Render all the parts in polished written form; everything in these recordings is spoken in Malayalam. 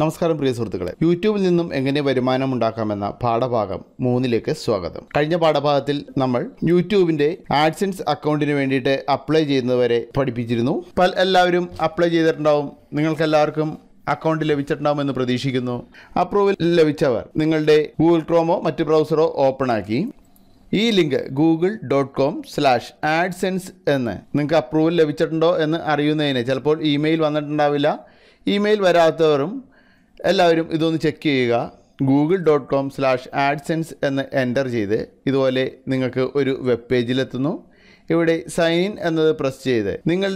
നമസ്കാരം പ്രിയ സുഹൃത്തുക്കളെ, യൂട്യൂബിൽ നിന്നും എങ്ങനെ വരുമാനം ഉണ്ടാക്കാമെന്ന പാഠഭാഗം 3ലേക്ക് സ്വാഗതം. കഴിഞ്ഞ പാഠഭാഗത്തിൽ നമ്മൾ യൂട്യൂബിന്റെ ആഡ്സെൻസ് അക്കൗണ്ടിന് വേണ്ടിയിട്ട് അപ്ലൈ ചെയ്യുന്നവരെ പഠിപ്പിച്ചിരുന്നു. എല്ലാവരും അപ്ലൈ ചെയ്തിട്ടുണ്ടാവും. നിങ്ങൾക്കെല്ലാവർക്കും അക്കൗണ്ട് ലഭിച്ചിട്ടുണ്ടാവുമെന്ന് പ്രതീക്ഷിക്കുന്നു. അപ്രൂവൽ ലഭിച്ചവർ നിങ്ങളുടെ ഗൂഗിൾ ക്രോമോ മറ്റ് ബ്രൗസറോ ഓപ്പൺ ആക്കി ഈ ലിങ്ക് google.com/adsense എന്ന് നിങ്ങൾക്ക് അപ്രൂവൽ ലഭിച്ചിട്ടുണ്ടോ എന്ന് അറിയുന്നതിന് ചിലപ്പോൾ ഇമെയിൽ വന്നിട്ടുണ്ടാവില്ല. ഇമെയിൽ വരാത്തവരും എല്ലാവരും ഇതൊന്ന് ചെക്ക് ചെയ്യുക. google.com/adsense എന്ന് എൻ്റർ ചെയ്ത് ഇതുപോലെ നിങ്ങൾക്ക് ഒരു വെബ് പേജിലെത്തുന്നു. ഇവിടെ സൈൻ ഇൻ എന്നത് പ്രസ് ചെയ്ത് നിങ്ങൾ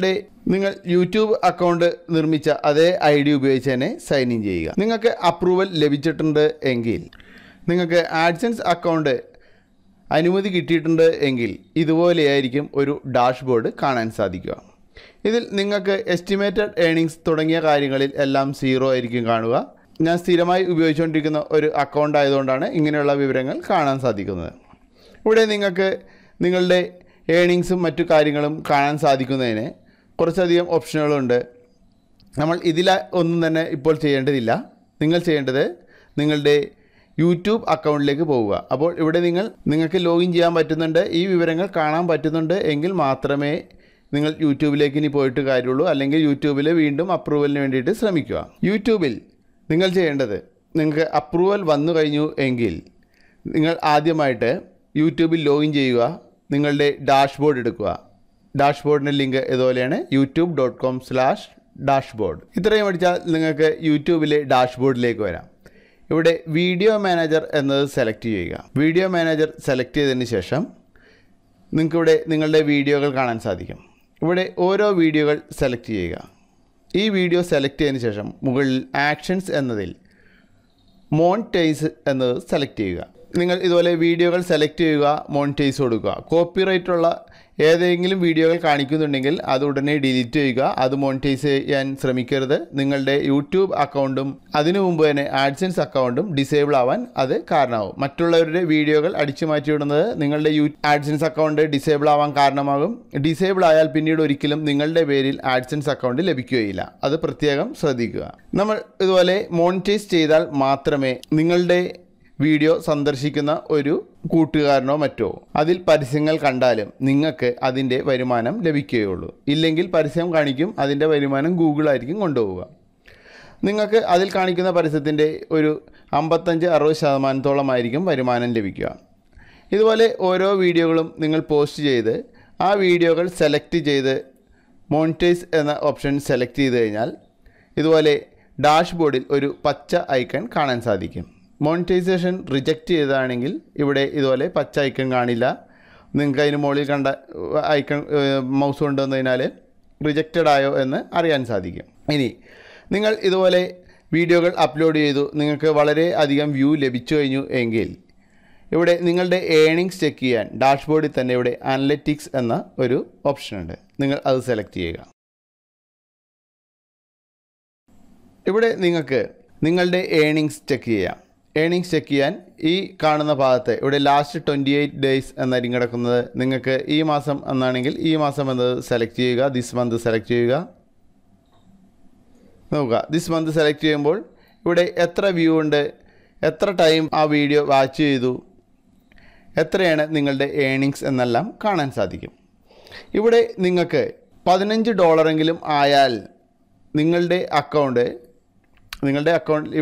യൂട്യൂബ് അക്കൗണ്ട് നിർമ്മിച്ച അതേ ID ഉപയോഗിച്ച് തന്നെ സൈൻ ഇൻ ചെയ്യുക. നിങ്ങൾക്ക് അപ്രൂവൽ ലഭിച്ചിട്ടുണ്ട് എങ്കിൽ, നിങ്ങൾക്ക് ആഡ്സെൻസ് അക്കൗണ്ട് അനുമതി കിട്ടിയിട്ടുണ്ട് എങ്കിൽ ഇതുപോലെയായിരിക്കും ഒരു ഡാഷ്ബോർഡ് കാണാൻ സാധിക്കുക. ഇതിൽ നിങ്ങൾക്ക് എസ്റ്റിമേറ്റഡ് ഏണിങ്സ് തുടങ്ങിയ കാര്യങ്ങളിൽ എല്ലാം 0 ആയിരിക്കും കാണുക. ഞാൻ സ്ഥിരമായി ഉപയോഗിച്ചുകൊണ്ടിരിക്കുന്ന ഒരു അക്കൗണ്ട് ആയതുകൊണ്ടാണ് ഇങ്ങനെയുള്ള വിവരങ്ങൾ കാണാൻ സാധിക്കുന്നത്. ഇവിടെ നിങ്ങൾക്ക് നിങ്ങളുടെ ഏണിങ്സും മറ്റു കാര്യങ്ങളും കാണാൻ സാധിക്കുന്നതിന് കുറച്ചധികം ഓപ്ഷനുകളുണ്ട്. നമ്മൾ ഒന്നും തന്നെ ഇപ്പോൾ ചെയ്യേണ്ടതില്ല. നിങ്ങൾ ചെയ്യേണ്ടത് നിങ്ങളുടെ യൂട്യൂബ് അക്കൗണ്ടിലേക്ക് പോവുക. അപ്പോൾ ഇവിടെ നിങ്ങൾക്ക് ലോഗിൻ ചെയ്യാൻ പറ്റുന്നുണ്ട്, ഈ വിവരങ്ങൾ കാണാൻ പറ്റുന്നുണ്ട് എങ്കിൽ മാത്രമേ നിങ്ങൾ യൂട്യൂബിലേക്ക് ഇനി പോയിട്ട് കാര്യമുള്ളൂ. അല്ലെങ്കിൽ യൂട്യൂബിൽ വീണ്ടും അപ്രൂവലിന് വേണ്ടിയിട്ട് ശ്രമിക്കുക. യൂട്യൂബിൽ നിങ്ങൾ ചെയ്യേണ്ടത്, നിങ്ങൾക്ക് അപ്രൂവൽ വന്നു കഴിഞ്ഞു എങ്കിൽ നിങ്ങൾ ആദ്യമായിട്ട് യൂട്യൂബിൽ ലോഗിൻ ചെയ്യുക. നിങ്ങളുടെ ഡാഷ്ബോർഡ് എടുക്കുക. ഡാഷ്ബോർഡിൻ്റെ ലിങ്ക് ഇതുപോലെയാണ്, youtube.com/dashboard. ഇത്രയും അടിച്ചാൽ നിങ്ങൾക്ക് യൂട്യൂബിലെ ഡാഷ്ബോർഡിലേക്ക് വരാം. ഇവിടെ വീഡിയോ മാനേജർ എന്നത് സെലക്ട് ചെയ്യുക. വീഡിയോ മാനേജർ സെലക്ട് ചെയ്തതിന് ശേഷം നിങ്ങൾക്കിവിടെ നിങ്ങളുടെ വീഡിയോകൾ കാണാൻ സാധിക്കും. ഇവിടെ ഓരോ വീഡിയോകൾ സെലക്ട് ചെയ്യുക. ഈ വീഡിയോ സെലക്ട് ചെയ്തതിന് ശേഷം മുകളിൽ ആക്ഷൻസ് എന്നതിൽ മോണിറ്റൈസ് എന്നത് സെലക്ട് ചെയ്യുക. നിങ്ങൾ ഇതുപോലെ വീഡിയോകൾ സെലക്ട് ചെയ്യുക, മോണിറ്റൈസ് കൊടുക്കുക. കോപ്പിറൈറ്റുള്ള ഏതെങ്കിലും വീഡിയോകൾ കാണിക്കുന്നുണ്ടെങ്കിൽ അത് ഉടനെ ഡിലീറ്റ് ചെയ്യുക. അത് മോണിറ്റൈസ് ചെയ്യാൻ ശ്രമിക്കരുത്. നിങ്ങളുടെ യൂട്യൂബ് അക്കൗണ്ടും അതിനു മുമ്പ് തന്നെ ആഡ്സെൻസ് അക്കൗണ്ടും ഡിസേബിൾ ആവാൻ അത് കാരണമാകും. മറ്റുള്ളവരുടെ വീഡിയോകൾ അടിച്ചു മാറ്റിവിടുന്നത് നിങ്ങളുടെ ആഡ്സെൻസ് അക്കൗണ്ട് ഡിസേബിൾ ആവാൻ കാരണമാകും. ഡിസേബിൾ ആയാൽ പിന്നീട് ഒരിക്കലും നിങ്ങളുടെ പേരിൽ ആഡ്സെൻസ് അക്കൗണ്ട് ലഭിക്കുകയില്ല. അത് പ്രത്യേകം ശ്രദ്ധിക്കുക. നമ്മൾ ഇതുപോലെ മോണിറ്റൈസ് ചെയ്താൽ മാത്രമേ നിങ്ങളുടെ വീഡിയോ സന്ദർശിക്കുന്ന ഒരു കൂട്ടുകാരനോ മറ്റോ അതിൽ പരസ്യങ്ങൾ കണ്ടാലും നിങ്ങൾക്ക് അതിൻ്റെ വരുമാനം ലഭിക്കുകയുള്ളൂ. ഇല്ലെങ്കിൽ പരസ്യം കാണിക്കും, അതിൻ്റെ വരുമാനം ഗൂഗിളായിരിക്കും കൊണ്ടുപോവുക. നിങ്ങൾക്ക് അതിൽ കാണിക്കുന്ന പരസ്യത്തിൻ്റെ ഒരു 55-60% വരുമാനം ലഭിക്കുക. ഇതുപോലെ ഓരോ വീഡിയോകളും നിങ്ങൾ പോസ്റ്റ് ചെയ്ത് ആ വീഡിയോകൾ സെലക്ട് ചെയ്ത് മോണിറ്റൈസ് എന്ന ഓപ്ഷൻ സെലക്ട് ചെയ്ത് കഴിഞ്ഞാൽ ഇതുപോലെ ഡാഷ്ബോർഡിൽ ഒരു പച്ച ഐക്കൺ കാണാൻ സാധിക്കും. മോണിറ്റൈസേഷൻ റിജക്റ്റ് ചെയ്തതാണെങ്കിൽ ഇവിടെ ഇതുപോലെ പച്ച ഐക്കൺ കാണില്ല. നിങ്ങൾക്ക് അതിന് മുകളിൽ കണ്ട ഐക്കൺ മൗസ് കൊണ്ടുവന്നതിനാൽ റിജക്റ്റഡ് ആയോ എന്ന് അറിയാൻ സാധിക്കും. ഇനി നിങ്ങൾ ഇതുപോലെ വീഡിയോകൾ അപ്ലോഡ് ചെയ്തു, നിങ്ങൾക്ക് വളരെ അധികം വ്യൂ ലഭിച്ചു കഴിഞ്ഞു എങ്കിൽ ഇവിടെ നിങ്ങളുടെ ഏണിങ്സ് ചെക്ക് ചെയ്യാൻ ഡാഷ്ബോർഡിൽ തന്നെ ഇവിടെ അനലിറ്റിക്സ് എന്ന ഒരു ഓപ്ഷനുണ്ട്. നിങ്ങൾ അത് സെലക്ട് ചെയ്യുക. ഇവിടെ നിങ്ങൾക്ക് നിങ്ങളുടെ ഏണിങ്സ് ചെക്ക് ചെയ്യാം. ഏണിങ്സ് ചെക്ക് ചെയ്യാൻ ഈ കാണുന്ന ഭാഗത്ത് ഇവിടെ ലാസ്റ്റ് 28 ഡേയ്സ് എന്നായിരിക്കും കിടക്കുന്നത്. നിങ്ങൾക്ക് ഈ മാസം എന്നാണെങ്കിൽ ഈ മാസം എന്നത് സെലക്ട് ചെയ്യുക. ദിസ് മന്ത് സെലക്ട് ചെയ്യുക. നോക്കുക, ദിസ് മന്ത് സെലക്ട് ചെയ്യുമ്പോൾ ഇവിടെ എത്ര വ്യൂ ഉണ്ട്, എത്ര ടൈം ആ വീഡിയോ വാച്ച് ചെയ്തു, എത്രയാണ് നിങ്ങളുടെ ഏണിങ്സ് എന്നെല്ലാം കാണാൻ സാധിക്കും. ഇവിടെ നിങ്ങൾക്ക് $15 ആയാൽ നിങ്ങളുടെ അക്കൗണ്ട്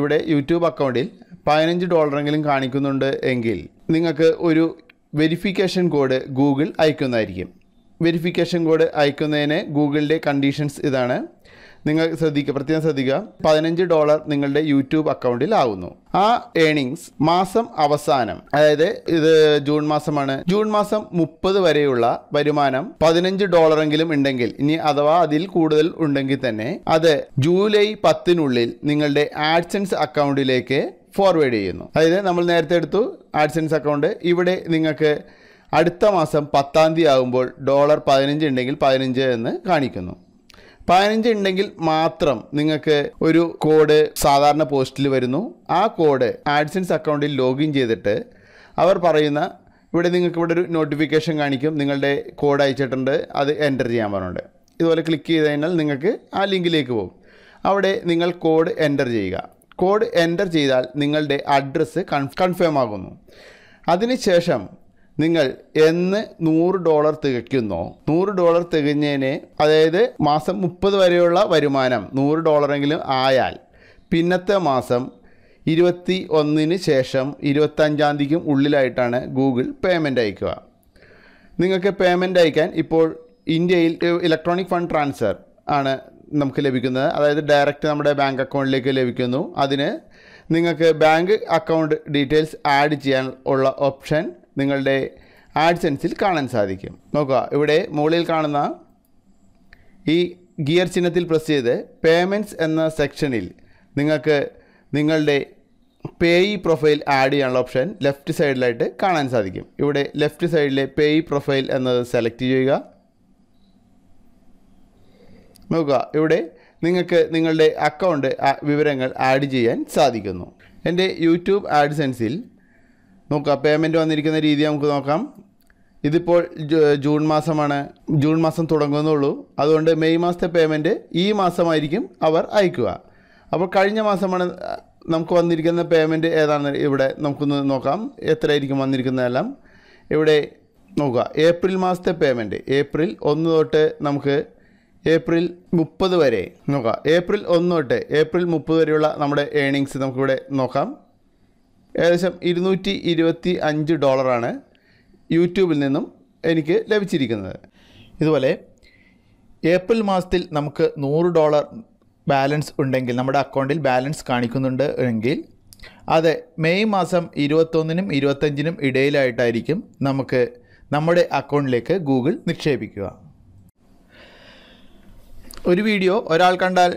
ഇവിടെ യൂട്യൂബ് അക്കൗണ്ടിൽ $15 കാണിക്കുന്നുണ്ട് എങ്കിൽ നിങ്ങൾക്ക് ഒരു വെരിഫിക്കേഷൻ കോഡ് ഗൂഗിൾ അയക്കുന്നതായിരിക്കും. വെരിഫിക്കേഷൻ കോഡ് അയക്കുന്നതിന് ഗൂഗിളിൻ്റെ കണ്ടീഷൻസ് ഇതാണ്. നിങ്ങൾ പ്രത്യേകം ശ്രദ്ധിക്കുക. $15 നിങ്ങളുടെ യൂട്യൂബ് അക്കൗണ്ടിൽ ആകുന്നു. ആ ഏണിങ്സ് മാസം അവസാനം, അതായത് ഇത് ജൂൺ മാസമാണ്, ജൂൺ മാസം 30 വരെയുള്ള വരുമാനം $15 ഉണ്ടെങ്കിൽ, ഇനി അഥവാ അതിൽ കൂടുതൽ ഉണ്ടെങ്കിൽ തന്നെ അത് ജൂലൈ 10 നിങ്ങളുടെ ആഡ്സെൻസ് അക്കൗണ്ടിലേക്ക് ഫോർവേഡ് ചെയ്യുന്നു. അതായത് നമ്മൾ നേരത്തെ എടുത്തു ആഡ്സെൻസ് അക്കൗണ്ട്. ഇവിടെ നിങ്ങൾക്ക് അടുത്ത മാസം 10 ആകുമ്പോൾ $15 ഉണ്ടെങ്കിൽ 15 എന്ന് കാണിക്കുന്നു. 15 ഉണ്ടെങ്കിൽ മാത്രം നിങ്ങൾക്ക് ഒരു കോഡ് സാധാരണ പോസ്റ്റിൽ വരുന്നു. ആ കോഡ് ആഡ്സെൻസ് അക്കൗണ്ടിൽ ലോഗിൻ ചെയ്തിട്ട് അവർ പറയുന്ന ഇവിടെ നിങ്ങൾക്ക് ഇവിടെ ഒരു നോട്ടിഫിക്കേഷൻ കാണിക്കും, നിങ്ങളുടെ കോഡ് അയച്ചിട്ടുണ്ട്, അത് എൻ്റർ ചെയ്യാൻ പറഞ്ഞിട്ടുണ്ട്. ഇതുപോലെ ക്ലിക്ക് ചെയ്ത് കഴിഞ്ഞാൽ നിങ്ങൾക്ക് ആ ലിങ്കിലേക്ക് പോകും. അവിടെ നിങ്ങൾ കോഡ് എൻ്റർ ചെയ്യുക. കോഡ് എൻ്റർ ചെയ്താൽ നിങ്ങളുടെ അഡ്രസ്സ് കൺഫേം ആകുന്നു. അതിനുശേഷം നിങ്ങൾ എന്ന് $100 തികയ്ക്കുന്നോ, $100 തികഞ്ഞതിന്, അതായത് മാസം 30 വരെയുള്ള വരുമാനം $100 ആയാൽ പിന്നത്തെ മാസം 21 ശേഷം 25-ാം തീയതിക്കും ഉള്ളിലായിട്ടാണ് ഗൂഗിൾ പേയ്മെൻറ്റ് അയക്കുക. നിങ്ങൾക്ക് പേയ്മെൻറ്റ് അയക്കാൻ ഇപ്പോൾ ഇന്ത്യയിൽ ഇലക്ട്രോണിക് ഫണ്ട് ട്രാൻസ്ഫർ ആണ് നമുക്ക് ലഭിക്കുന്നത്. അതായത് ഡയറക്റ്റ് നമ്മുടെ ബാങ്ക് അക്കൗണ്ടിലേക്ക് ലഭിക്കുന്നു. അതിന് നിങ്ങൾക്ക് ബാങ്ക് അക്കൗണ്ട് ഡീറ്റെയിൽസ് ആഡ് ചെയ്യാൻ ഉള്ള ഓപ്ഷൻ നിങ്ങളുടെ ആഡ്സെൻസിൽ കാണാൻ സാധിക്കും. നോക്കുക, ഇവിടെ മുകളിൽ കാണുന്ന ഈ ഗിയർ ചിഹ്നത്തിൽ പ്രസ് ചെയ്ത് പേയ്മെൻറ്റ്സ് എന്ന സെക്ഷനിൽ നിങ്ങൾക്ക് നിങ്ങളുടെ പേയി പ്രൊഫൈൽ ആഡ് ചെയ്യാനുള്ള ഓപ്ഷൻ ലെഫ്റ്റ് സൈഡിലായിട്ട് കാണാൻ സാധിക്കും. ഇവിടെ ലെഫ്റ്റ് സൈഡിലെ പേയി പ്രൊഫൈൽ എന്നത് സെലക്ട് ചെയ്യുക. നോക്കുക, ഇവിടെ നിങ്ങൾക്ക് നിങ്ങളുടെ അക്കൗണ്ട് വിവരങ്ങൾ ആഡ് ചെയ്യാൻ സാധിക്കുന്നു. എൻ്റെ യൂട്യൂബ് ആഡ്സെൻസിൽ നോക്കുക, പേയ്മെൻറ്റ് വന്നിരിക്കുന്ന രീതി നമുക്ക് നോക്കാം. ഇതിപ്പോൾ ജൂൺ മാസമാണ്, ജൂൺ മാസം തുടങ്ങുന്നുള്ളൂ. അതുകൊണ്ട് മെയ് മാസത്തെ പേയ്മെൻറ്റ് ഈ മാസമായിരിക്കും അവർ അയക്കുക. അപ്പോൾ കഴിഞ്ഞ മാസമാണ് നമുക്ക് വന്നിരിക്കുന്ന പേയ്മെൻറ്റ് ഏതാണ് ഇവിടെ നമുക്കൊന്ന് നോക്കാം, എത്രയായിരിക്കും വന്നിരിക്കുന്നതെല്ലാം. ഇവിടെ നോക്കുക, ഏപ്രിൽ മാസത്തെ പേയ്മെൻറ്റ് ഏപ്രിൽ 1 തൊട്ട് നമുക്ക് ഏപ്രിൽ 30 വരെ നോക്കാം. ഏപ്രിൽ 1 തൊട്ട് ഏപ്രിൽ 30 വരെയുള്ള നമ്മുടെ ഏണിങ്സ് നമുക്കിവിടെ നോക്കാം. ഏകദേശം $225 യൂട്യൂബിൽ നിന്നും എനിക്ക് ലഭിച്ചിരിക്കുന്നത്. ഇതുപോലെ ഏപ്രിൽ മാസത്തിൽ നമുക്ക് $100 ബാലൻസ് ഉണ്ടെങ്കിൽ, നമ്മുടെ അക്കൗണ്ടിൽ ബാലൻസ് കാണിക്കുന്നുണ്ട് എങ്കിൽ അത് മെയ് മാസം 21-നും 25-നും ഇടയിലായിട്ടായിരിക്കും നമുക്ക് നമ്മുടെ അക്കൗണ്ടിലേക്ക് ഗൂഗിൾ നിക്ഷേപിക്കുക. ഒരു വീഡിയോ ഒരാൾ കണ്ടാൽ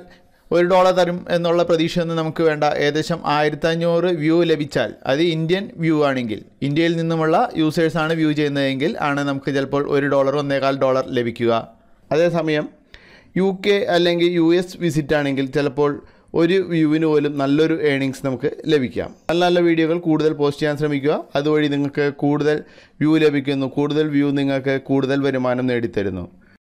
$1 തരും എന്നുള്ള പ്രതീക്ഷയൊന്നും നമുക്ക് വേണ്ട. ഏകദേശം 1500 വ്യൂ ലഭിച്ചാൽ, അത് ഇന്ത്യൻ വ്യൂ ആണെങ്കിൽ, ഇന്ത്യയിൽ നിന്നുമുള്ള യൂസേഴ്സാണ് വ്യൂ ചെയ്യുന്നതെങ്കിൽ ആണ് നമുക്ക് ചിലപ്പോൾ $1 $1.25 ലഭിക്കുക. അതേസമയം UK അല്ലെങ്കിൽ US വിസിറ്റ് ആണെങ്കിൽ ചിലപ്പോൾ ഒരു വ്യൂവിന് പോലും നല്ലൊരു ഏണിങ്സ് നമുക്ക് ലഭിക്കാം. നല്ല നല്ല വീഡിയോകൾ കൂടുതൽ പോസ്റ്റ് ചെയ്യാൻ ശ്രമിക്കുക. അതുവഴി നിങ്ങൾക്ക് കൂടുതൽ വ്യൂ ലഭിക്കുന്നു. കൂടുതൽ വ്യൂ നിങ്ങൾക്ക് കൂടുതൽ വരുമാനം നേടിത്തരുന്നു.